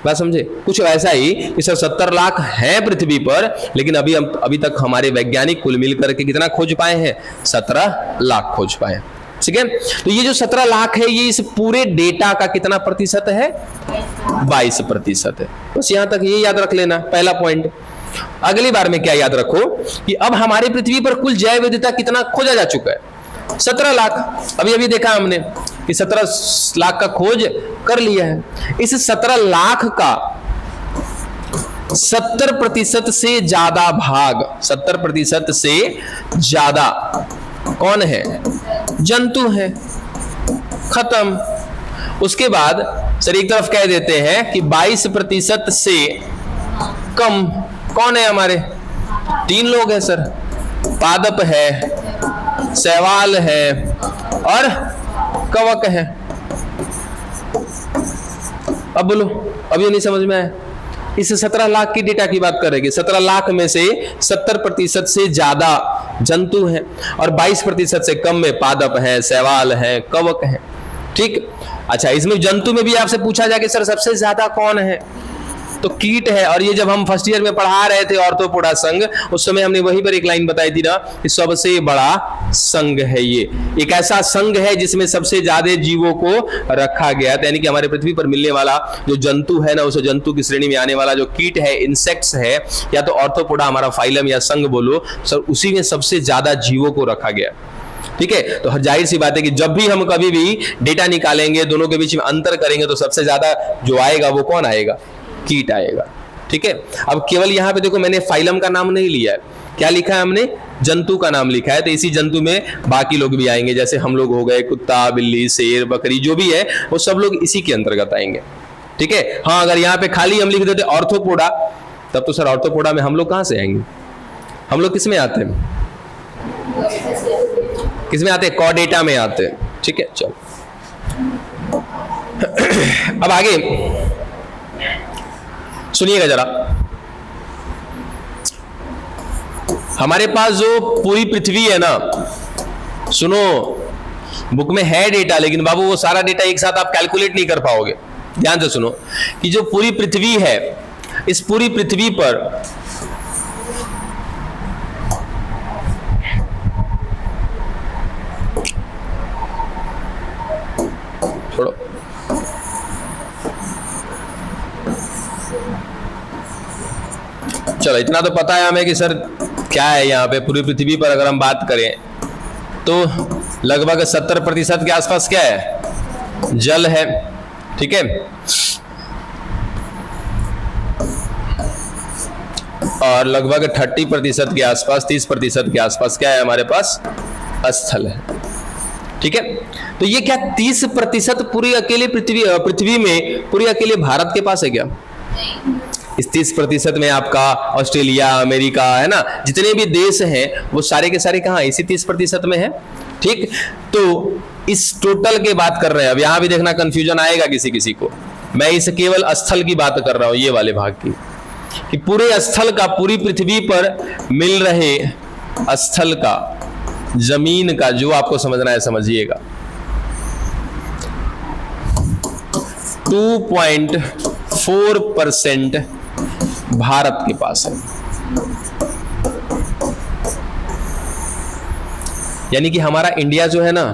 बात समझे? कुछ ऐसा ही कि सर 70 लाख है पृथ्वी पर, लेकिन अभी तक हमारे वैज्ञानिक कुल मिलकर के कितना खोज पाए हैं? 17 लाख खोज पाए। ठीक है, तो ये जो 17 लाख है ये इस पूरे डेटा का कितना प्रतिशत है? 22% है। बस यहां तक ये याद रख लेना, पहला पॉइंट। अगली बार में क्या याद रखो कि अब हमारे पृथ्वी पर कुल जैव विविधता कितना खोजा जा चुका है? 17 लाख। अभी अभी देखा हमने कि 17 लाख का खोज कर लिया है। इस 17 लाख का 70% से ज्यादा भाग, 70% से ज्यादा कौन है? जंतु है। खत्म। उसके बाद सर एक तरफ कह देते हैं कि 22% से कम कौन है हमारे? 3 लोग हैं सर, पादप है, शैवाल है और कवक है। अब बोलो, अभी नहीं समझ में आया? इस 17 लाख की डेटा की बात करेंगे। 17 लाख में से 70% से ज्यादा जंतु हैं और 22% से कम में पादप है, शैवाल है, कवक है। ठीक। अच्छा, इसमें जंतु में भी आपसे पूछा जाए कि सर सबसे ज्यादा कौन है, तो कीट है। और ये जब हम फर्स्ट ईयर में पढ़ा रहे थे ऑर्थोपोडा संघ, उस समय हमने वहीं पर एक लाइन बताई थी ना कि सबसे बड़ा संघ है ये। एक ऐसा संघ है जिसमें सबसे ज्यादा जीवों को रखा गया था। यानी कि हमारे पृथ्वी पर मिलने वाला जो जंतु है ना, उस जंतु की श्रेणी में आने वाला जो कीट है, इंसेक्ट्स है, या तो ऑर्थोपोडा हमारा फाइलम या संघ बोलो सर, उसी में सबसे ज्यादा जीवों को रखा गया। ठीक है, तो जाहिर सी बात है कि जब भी हम कभी भी डेटा निकालेंगे, दोनों के बीच में अंतर करेंगे, तो सबसे ज्यादा जो आएगा वो कौन आएगा? कीट आएगा। ठीक है, अब केवल यहां पे देखो मैंने फाइलम का नाम नहीं लिया है, क्या लिखा है हमने? जंतु का नाम लिखा है। तो इसी जंतु में बाकी लोग भी आएंगे, जैसे हम लोग हो गए, कुत्ता, बिल्ली, शेर, बकरी, जो भी है वो सब लोग इसी के अंतर्गत आएंगे। ठीक है। हाँ, अगर यहाँ पे खाली हम लिख देते ऑर्थोपोडा, तब तो सर ऑर्थोपोडा में हम लोग कहाँ से आएंगे? हम लोग किस में आते हैं? किस में आते हैं? कॉर्डेटा में आते हैं। ठीक है, चलो अब आगे सुनिएगा जरा। हमारे पास जो पूरी पृथ्वी है ना, सुनो, बुक में है डेटा, लेकिन बाबू वो सारा डेटा एक साथ आप कैलकुलेट नहीं कर पाओगे। ध्यान से सुनो कि जो पूरी पृथ्वी है, इस पूरी पृथ्वी पर छोड़ो, चलो इतना तो पता है हमें कि सर क्या है यहाँ पे पूरी पृथ्वी पर अगर हम बात करें तो लगभग 70% के आसपास क्या है? जल है। ठीक है, और लगभग 30% के आसपास, 30% के आसपास क्या है हमारे पास? स्थल है। ठीक है, तो ये क्या 30% पूरी अकेले पृथ्वी में पूरी अकेले भारत के पास है क्या? इस 30% में आपका ऑस्ट्रेलिया, अमेरिका है ना, जितने भी देश हैं वो सारे के सारे कहाँ? इसी 30% में है। ठीक, तो इस टोटल के बात कर रहे हैं। अब यहां भी देखना कंफ्यूजन आएगा किसी किसी को। मैं इस केवल स्थल की बात कर रहा हूं, ये वाले भाग की, कि पूरे स्थल का, पूरी पृथ्वी पर मिल रहे स्थल का, जमीन का, जो आपको समझना है समझिएगा। 2.4% भारत के पास है। यानी कि हमारा इंडिया जो है ना,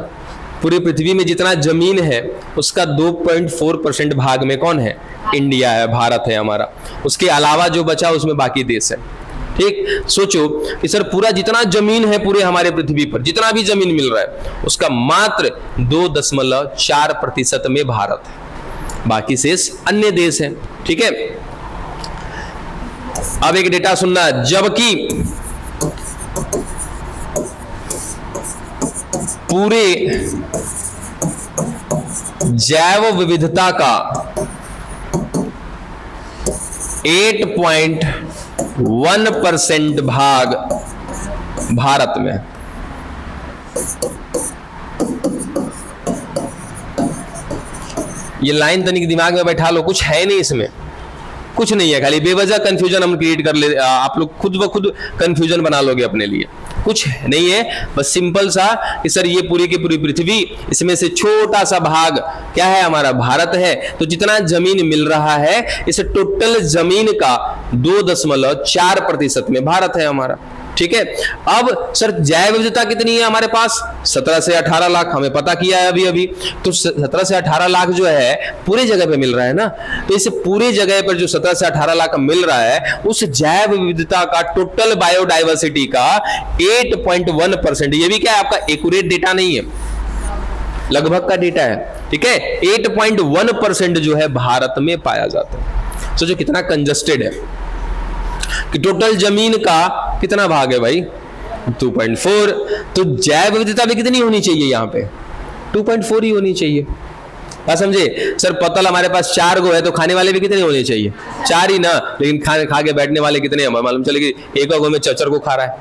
पूरी पृथ्वी में जितना जमीन है उसका 2.4% भाग में कौन है? इंडिया है, भारत है हमारा। उसके अलावा जो बचा उसमें बाकी देश है। ठीक, सोचो कि सर पूरा जितना जमीन है पूरे हमारे पृथ्वी पर, जितना भी जमीन मिल रहा है उसका मात्र 2.4% में भारत है, बाकी शेष अन्य देश हैं। ठीक है, अब एक डेटा सुनना, जबकि पूरे जैव विविधता का 8.1% भाग भारत में। ये लाइन तनिक दिमाग में बैठा लो, कुछ है नहीं इसमें, कुछ नहीं है, खाली बेवजह कंफ्यूजन हम क्रिएट कर ले, आप लोग खुद ब खुद कंफ्यूजन बना लोगे अपने लिए। कुछ नहीं है, बस सिंपल सा कि सर ये पूरी की पूरी पृथ्वी, इसमें से छोटा सा भाग क्या है? हमारा भारत है। तो जितना जमीन मिल रहा है इस टोटल जमीन का 2.4% में भारत है हमारा। ठीक है, अब सर जैव विविधता कितनी है हमारे पास? 17 से 18 लाख, हमें पता किया है अभी। तो 17 से 18 लाख जो है पूरे जगह पे मिल रहा है ना, तो इस पूरे जगह पर जो 17 से 18 लाख मिल रहा है, उस जैव विविधता का टोटल बायोडाइवर्सिटी का 8.1%, ये भी क्या है आपका एक्यूरेट डेटा नहीं है, लगभग का डेटा है। ठीक है, 8.1% जो है भारत में पाया जाता है। सोचो कितना कंजस्टेड है कि टोटल जमीन का कितना भाग है भाई? 2.4। तो जैव विविधता भी कितनी होनी चाहिए यहाँ पे? 2.4 ही होनी चाहिए। बात समझे? सर पतल हमारे पास 4 गो है, तो खाने वाले भी कितने होने चाहिए? 4 ही ना, लेकिन खा के बैठने वाले कितने हैं? मालूम चले कि एक गो में चचर को खा रहा है।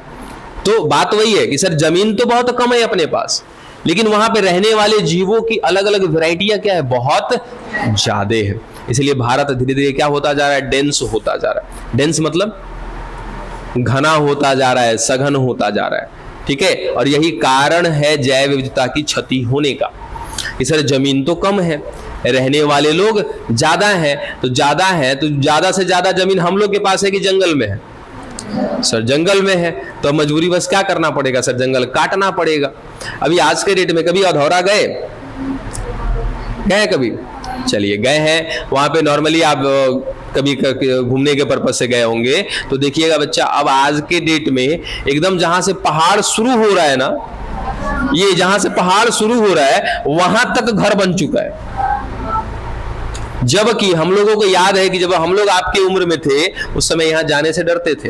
तो बात वही है कि सर जमीन तो बहुत कम है अपने पास, लेकिन वहां पे रहने वाले जीवों की अलग अलग वैरायटियां क्या है? बहुत ज्यादा है। इसलिए भारत धीरे धीरे क्या होता जा रहा है? डेंस होता जा रहा है। डेंस मतलब घना होता जा रहा है, सघन होता जा रहा है। ठीक है, और यही कारण है जैव विविधता की क्षति होने का। कि सर जमीन तो कम है, रहने वाले लोग ज्यादा हैं, तो ज्यादा से ज्यादा जमीन हम लोग के पास है कि जंगल में है? सर जंगल में है, तो मजबूरी बस क्या करना पड़ेगा सर? जंगल काटना पड़ेगा। अभी आज के डेट में कभी अधौरा गए कभी? चलिए गए हैं, वहां पे नॉर्मली आप कभी घूमने के पर्पज से गए होंगे, तो देखिएगा बच्चा, अब आज के डेट में एकदम जहां से पहाड़ शुरू हो रहा है ना, ये जहां से पहाड़ शुरू हो रहा है वहां तक घर बन चुका है। जबकि हम लोगों को याद है कि जब हम लोग आपकी उम्र में थे उस समय यहां जाने से डरते थे।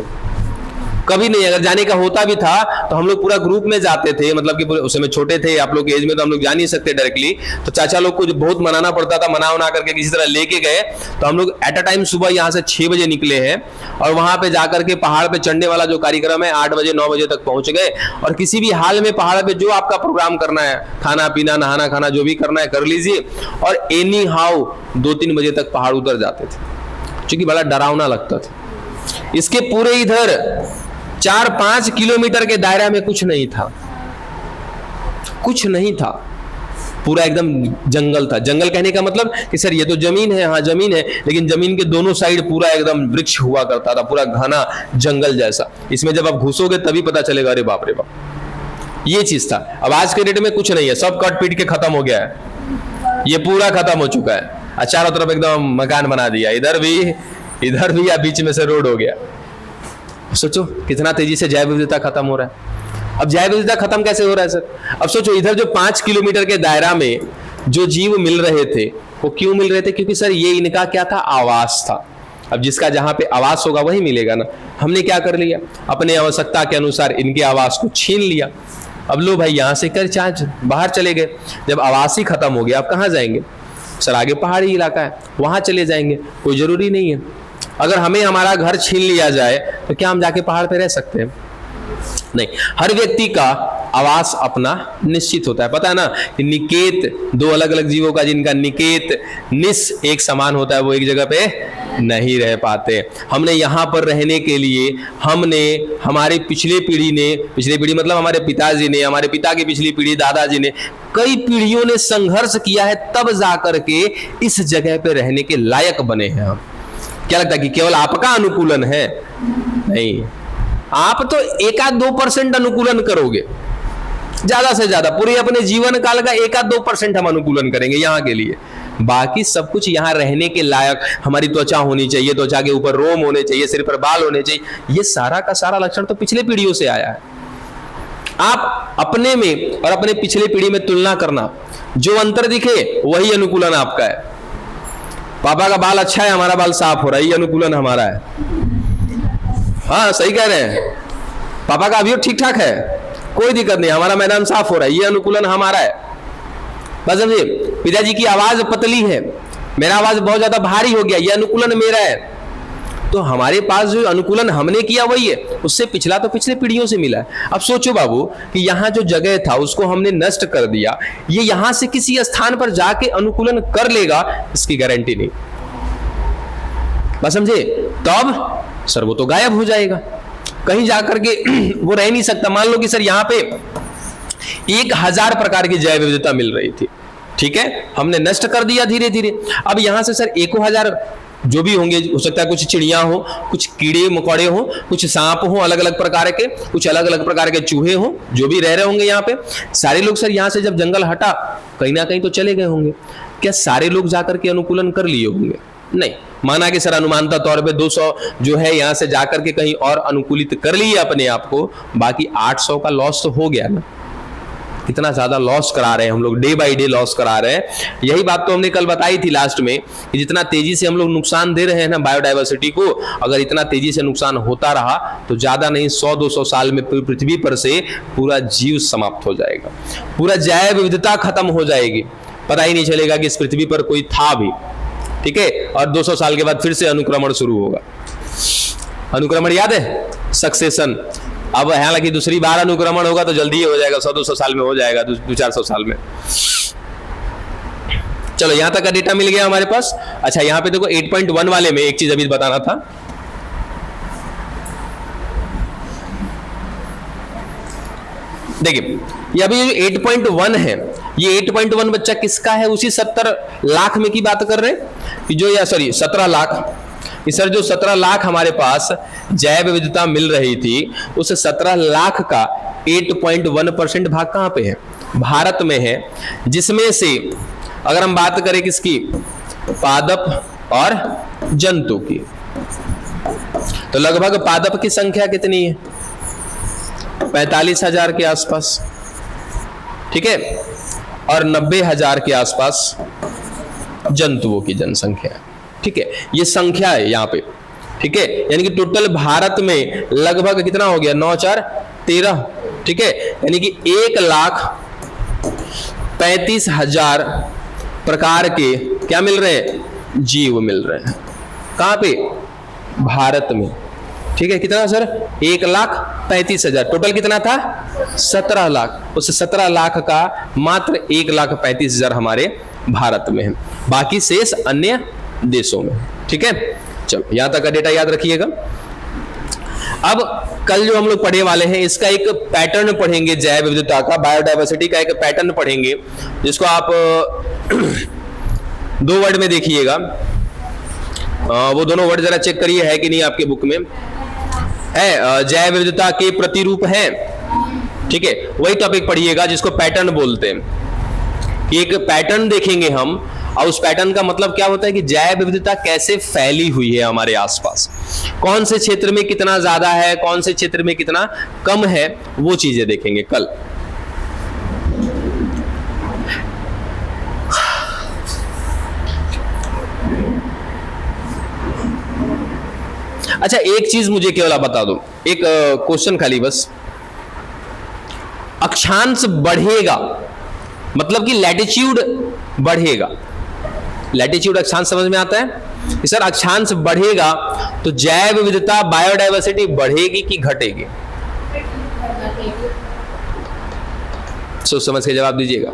कभी नहीं। अगर जाने का होता भी था तो हम लोग पूरा ग्रुप में जाते थे, मतलब कि उस समय छोटे थे, आप लोग के एज में तो हम लोग जा नहीं सकते डायरेक्टली, तो चाचा लोग को बहुत मनाना पड़ता था, मना उना करके किसी तरह लेके गए। तो हम लोग एट अ टाइम सुबह यहाँ से 6 बजे निकले हैं और वहां पे जाकर के पहाड़ पे चढ़ने वाला जो कार्यक्रम है 8 बजे 9 बजे तक पहुंच गए। और किसी भी हाल में पहाड़ पे जो आपका प्रोग्राम करना है, खाना पीना नहाना खाना जो भी करना है कर लीजिए, और एनी हाउ 2-3 बजे तक पहाड़ उतर जाते थे, क्योंकि बड़ा डरावना लगता था। इसके पूरे इधर 4-5 किलोमीटर के दायरा में कुछ नहीं था, कुछ नहीं था, पूरा एकदम जंगल था। जंगल कहने का मतलब कि सर ये तो जमीन है, हाँ जमीन है, लेकिन जमीन के दोनों साइड पूरा एकदम वृक्ष हुआ करता था, पूरा घना जंगल जैसा। इसमें जब आप घुसोगे तभी पता चलेगा अरे बाप रे बाप, ये चीज था। अब आज के डेट में कुछ नहीं है, सब कट पीट के खत्म हो गया है, ये पूरा खत्म हो चुका है। चारों तरफ एकदम मकान बना दिया, इधर भी या बीच में से रोड हो गया। सोचो कितना तेजी से जैव विविधता खत्म हो रहा है। अब जैव विविधता खत्म कैसे हो रहा है सर? अब सोचो इधर जो 5 किलोमीटर के दायरा में जो जीव मिल रहे थे वो क्यों मिल रहे थे? क्योंकि सर ये इनका क्या था, आवास था। अब जिसका जहां पे आवास होगा वही मिलेगा ना। हमने क्या कर लिया, अपने आवश्यकता के अनुसार इनके आवास को छीन लिया। अब लो भाई यहां से कर चार्ज बाहर चले गए। जब आवास ही खत्म हो गया, आप कहां जाएंगे? सर आगे पहाड़ी इलाका है, वहां चले जाएंगे, कोई जरूरी नहीं है। अगर हमें हमारा घर छीन लिया जाए तो क्या हम जाके पहाड़ पे रह सकते हैं? नहीं। हर व्यक्ति का आवास अपना निश्चित होता है। पता है ना कि निकेत, 2 अलग अलग जीवों का जिनका निकेत निस एक समान होता है, वो एक जगह पे नहीं रह पाते। हमने यहाँ पर रहने के लिए हमने हमारी पिछली पीढ़ी मतलब हमारे पिताजी ने, हमारे पिता की पिछली पीढ़ी दादाजी ने, कई पीढ़ियों ने संघर्ष किया है, तब जाकर के इस जगह पे रहने के लायक बने हैं हम। क्या लगता है कि केवल आपका अनुकूलन है? नहीं, आप तो 1-2% अनुकूलन करोगे, ज्यादा से ज्यादा पूरे अपने जीवन काल का 1-2% हम अनुकूलन करेंगे यहाँ के लिए। बाकी सब कुछ यहाँ रहने के लायक, हमारी त्वचा होनी चाहिए, त्वचा के ऊपर रोम होने चाहिए, सिर पर बाल होने चाहिए, ये सारा का सारा लक्षण तो पिछले पीढ़ियों से आया है। आप अपने में और अपने पिछले पीढ़ी में तुलना करना, जो अंतर दिखे वही अनुकूलन आपका है। पापा का बाल अच्छा है, हमारा बाल साफ हो रहा है, ये अनुकूलन हमारा है। हाँ सही कह रहे हैं, पापा का अभी ठीक ठाक है, कोई दिक्कत नहीं, हमारा मैदान साफ हो रहा है, ये अनुकूलन हमारा है। बस समझिए, पिताजी की आवाज पतली है, मेरा आवाज बहुत ज्यादा भारी हो गया, ये अनुकूलन मेरा है। तो हमारे पास जो अनुकूलन हमने किया वही है, उससे पिछला तो पिछले पीढ़ियों से मिला है। अब सोचो बाबू कि यहाँ जो जगह था उसको हमने नष्ट कर दिया, ये यहां से किसी स्थान पर जाके अनुकूलन कर लेगा, इसकी गारंटी नहीं। बस समझे? तब सर वो तो गायब हो जाएगा, कहीं जाकर के वो रह नहीं सकता। मान लो कि सर यहाँ पे 1000 प्रकार की जैव विविधता मिल रही थी, ठीक है, हमने नष्ट कर दिया धीरे धीरे। अब यहां से सर 1000 जो भी होंगे, हो सकता है कुछ चिड़िया हो, कुछ कीड़े मकोड़े हो, कुछ सांप हो अलग अलग प्रकार के, कुछ अलग अलग प्रकार के चूहे हो, जो भी रह रहे होंगे यहाँ पे। सारे लोग सर यहाँ से जब जंगल हटा कहीं ना कहीं तो चले गए होंगे। क्या सारे लोग जाकर के अनुकूलन कर लिए होंगे? नहीं। माना कि सर अनुमानता तौर पे 200 जो है यहाँ से जाकर के कहीं और अनुकूलित कर लिए अपने आप को, बाकी 800 का लॉस तो हो गया ना। कितना ज्यादा लॉस करा रहे हैं हम लोग, डे बाय डे लॉस करा रहे हैं। यही बात तो हमने कल बताई थी लास्ट में कि जितना तेजी से हम लोग नुकसान दे रहे हैं ना बायोडाइवर्सिटी को, अगर इतना तेजी से नुकसान होता रहा तो ज्यादा नहीं 100-200 साल में पृथ्वी पर से पूरा जीव समाप्त हो जाएगा, पूरा जैव विविधता खत्म हो जाएगी, पता ही नहीं चलेगा कि इस पृथ्वी पर कोई था भी। ठीक है, और 200 साल के बाद फिर से अनुक्रमण शुरू होगा। अनुक्रमण याद है, सक्सेशन। अब हालांकि दूसरी बार अनुक्रमण होगा तो जल्दी ही हो जाएगा, 100-200 साल में हो जाएगा, 200-400 साल में। चलो यहां तक का डेटा मिल गया हमारे पास। अच्छा यहां पे देखो 8.1 वाले में एक चीज अभी बताना था। देखिए ये अभी 8.1 है, ये 8.1 बच्चा किसका है? उसी 70 लाख में की बात कर रहे हैं, जो या सॉरी 17 लाख। सर जो 17 लाख हमारे पास जैव विविधता मिल रही थी, उस 17 लाख का 8.1% भाग कहां पे है? भारत में है, जिसमें से अगर हम बात करें किसकी, पादप और जंतु की, तो लगभग पादप की संख्या कितनी है? 45,000 के आसपास, ठीक है, और 90,000 के आसपास जंतुओं की जनसंख्या है। ठीक है, ये संख्या है यहाँ पे, ठीक है, यानी कि टोटल भारत में लगभग कितना हो गया, 9 4 13, ठीक है, यानी कि 1,35,000 प्रकार के क्या मिल रहे हैं, जीव मिल रहे हैं। कहां पे, भारत में, ठीक है। कितना सर, 1,35,000, टोटल कितना था 17 लाख, उस 17 लाख का मात्र 1,35,000 हमारे भारत में है, बाकी शेष अन्य देशों में, ठीक है। चलो यहां तक का डेटा याद रखिएगा। अब कल जो हम लोग पढ़े वाले हैं इसका एक पैटर्न पढ़ेंगे, जैव विविधता का, बायोडायवर्सिटी का एक पैटर्न पढ़ेंगे, जिसको आप 2 वर्ड में देखिएगा। वो दोनों वर्ड जरा चेक करिए है कि नहीं आपके बुक में है। जैव विविधता के प्रतिरूप है, ठीक है, वही टॉपिक पढ़िएगा जिसको पैटर्न बोलते हैं। एक पैटर्न देखेंगे हम, और उस पैटर्न का मतलब क्या होता है कि जैव विविधता कैसे फैली हुई है हमारे आसपास, कौन से क्षेत्र में कितना ज्यादा है, कौन से क्षेत्र में कितना कम है, वो चीजें देखेंगे कल। अच्छा, एक चीज मुझे केवल बता दो, एक क्वेश्चन खाली बस, अक्षांश बढ़ेगा मतलब कि लैटिट्यूड बढ़ेगा, लैटिट्यूड अक्षांश समझ में आता है कि सर अक्षांश बढ़ेगा तो जैव विविधता बायोडायवर्सिटी बढ़ेगी कि घटेगी, सोच समझ के जवाब दीजिएगा।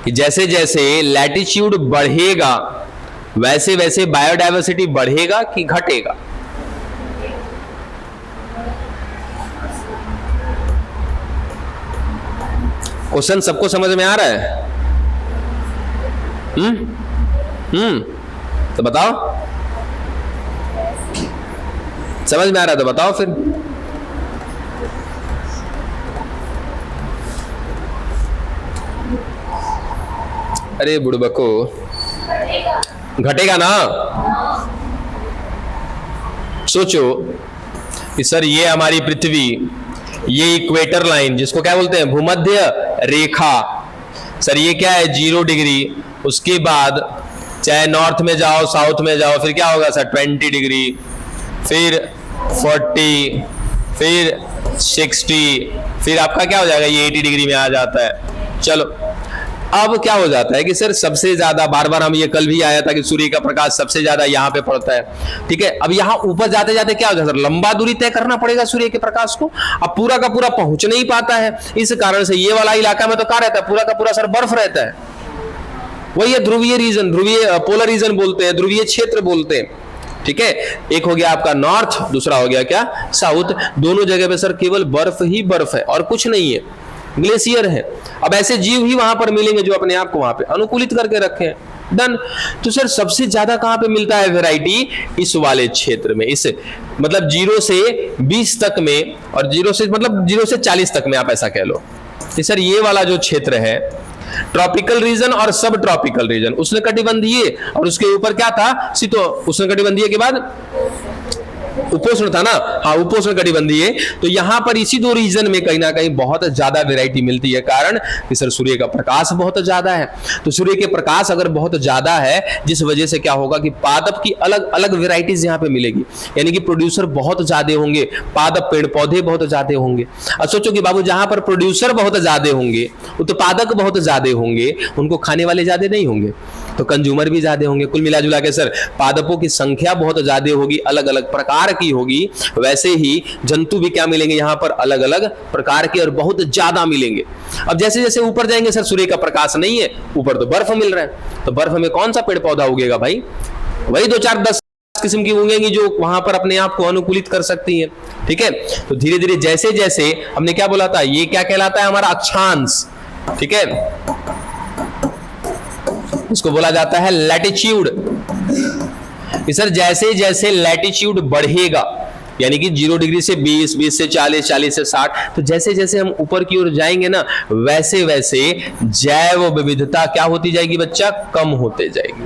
कि जैसे जैसे लैटिट्यूड बढ़ेगा वैसे वैसे बायोडायवर्सिटी बढ़ेगा कि घटेगा, क्वेश्चन सबको समझ में आ रहा है? तो बताओ, समझ में आ रहा है तो बताओ फिर। अरे बुड़बको, घटेगा ना? सोचो कि सर ये हमारी पृथ्वी, ये इक्वेटर लाइन जिसको क्या बोलते हैं, भूमध्य रेखा, सर ये क्या है 0 डिग्री, उसके बाद चाहे नॉर्थ में जाओ साउथ में जाओ फिर क्या होगा सर 20 डिग्री, फिर 40, फिर 60, फिर आपका क्या हो जाएगा ये 80 डिग्री में आ जाता है। चलो अब क्या हो जाता है कि सर सबसे ज्यादा, बार बार हम ये कल भी आया था कि सूर्य का प्रकाश सबसे ज्यादा यहाँ पे पड़ता है, ठीक है। अब यहाँ ऊपर जाते जाते क्या हो जाता है, लंबा दूरी तय करना पड़ेगा सूर्य के प्रकाश को, अब पूरा का पूरा पहुंच नहीं पाता है, इस कारण से ये वाला इलाका में तो क्या रहता है, पूरा का पूरा सर बर्फ रहता है, वही है ध्रुवीय रीजन, ध्रुवीय पोलर रीजन बोलते हैं, ध्रुवीय क्षेत्र बोलते हैं, ठीक है। एक हो गया आपका नॉर्थ, दूसरा हो गया क्या साउथ, दोनों जगह पे सर केवल बर्फ ही बर्फ है और कुछ नहीं है, ग्लेशियर है। अब ऐसे जीव ही वहां पर मिलेंगे जो अपने आप को वहां पे अनुकूलित करके रखे हैं, डन। तो सर सबसे ज्यादा कहां पे मिलता है वैरायटी, इस वाले क्षेत्र में, इस मतलब 0 से 20 तक में, और 0 से मतलब 0 से 40 तक में आप ऐसा कह लो कि सर ये वाला जो क्षेत्र है ट्रॉपिकल रीजन और सब ट्रॉपिकल रीजन, उष्णकटिबंधीय और उसके ऊपर क्या था शीतो, उष्णकटिबंधीय के बाद उपोष्ण था ना, हाँ उपोष्ण कटिबंधीय, तो यहां पर इसी 2 रीजन में कहीं ना कहीं बहुत ज्यादा वैरायटी मिलती है, कारण कि सर सूर्य का प्रकाश बहुत ज्यादा है। तो सूर्य के प्रकाश अगर बहुत ज्यादा है जिस वजह से क्या होगा कि पादप की अलग अलग वैरायटीज यहां पे मिलेगी, यानी कि प्रोड्यूसर बहुत ज्यादा होंगे, पादप पेड़ पौधे बहुत ज्यादा होंगे। अब सोचो कि बाबू जहां पर प्रोड्यूसर बहुत ज्यादा होंगे उत्पादक बहुत ज्यादा होंगे, उनको खाने वाले ज्यादा नहीं होंगे तो कंज्यूमर भी ज्यादा होंगे। कुल मिला जुला के सर पादपों की संख्या बहुत ज्यादा होगी, अलग अलग प्रकार की होगी, वैसे ही जंतु भी क्या मिलेंगे यहाँ पर अलग अलग प्रकार के और बहुत ज्यादा मिलेंगे। अब जैसे जैसे ऊपर जाएंगे सर सूर्य का प्रकाश नहीं है, ऊपर तो बर्फ मिल रहा है, तो बर्फ में कौन सा पेड़ पौधा उगेगा भाई, वही 2 4 10 किस्म की उगेंगी जो वहां पर अपने आप को अनुकूलित कर सकती है, ठीक है। तो धीरे धीरे जैसे जैसे हमने क्या बोला था, ये क्या कहलाता है हमारा अक्षांश, ठीक है, इसको बोला जाता है लैटिट्यूड। सर जैसे जैसे लैटिट्यूड बढ़ेगा यानी कि 0 डिग्री से 20, 20 से 40, 40 से 60, तो जैसे जैसे हम ऊपर की ओर जाएंगे ना वैसे वैसे जैव विविधता क्या होती जाएगी बच्चा, कम होते जाएगी,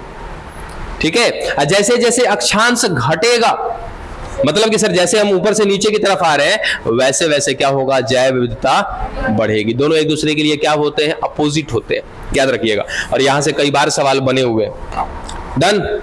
ठीक है। जैसे जैसे अक्षांश घटेगा मतलब कि सर जैसे हम ऊपर से नीचे की तरफ आ रहे हैं वैसे वैसे क्या होगा, जैव विविधता बढ़ेगी। दोनों एक दूसरे के लिए क्या होते हैं, अपोजिट होते हैं, याद रखिएगा। और यहां से कई बार सवाल बने हुए हैं, डन।